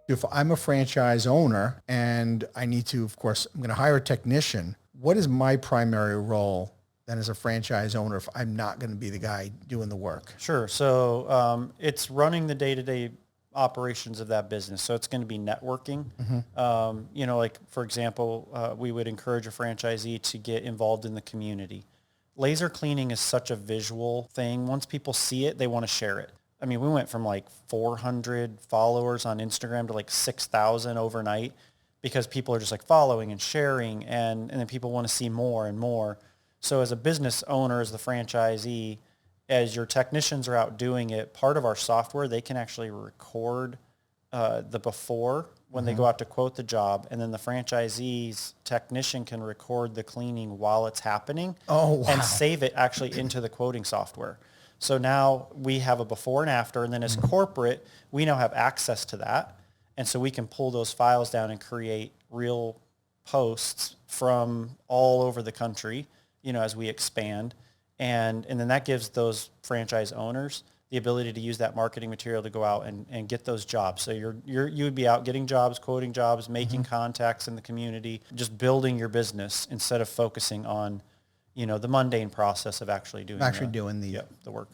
If I'm a franchise owner and I need to, of course, I'm going to hire a technician, what is my primary role then as a franchise owner if I'm not going to be the guy doing the work? Sure. So it's running the day-to-day operations of that business. So it's going to be networking. Like for example, we would encourage a franchisee to get involved in the community. Laser cleaning is such a visual thing. Once people see it, they want to share it. I mean, we went from like 400 followers on Instagram to like 6,000 overnight because people are just like following and sharing, and then people want to see more and more. So as a business owner, as the franchisee, as your technicians are out doing it, part of our software, they can actually record the before when they go out to quote the job, and then the franchisee's technician can record the cleaning while it's happening Oh, wow. and save it actually into the quoting software. So now we have a before and after, and then as corporate, we now have access to that. And so we can pull those files down and create real posts from all over the country, as we expand. And then that gives those franchise owners the ability to use that marketing material to go out and get those jobs. So you would be out getting jobs, quoting jobs, making contacts in the community, just building your business instead of focusing on, the mundane process of actually doing Doing the the work.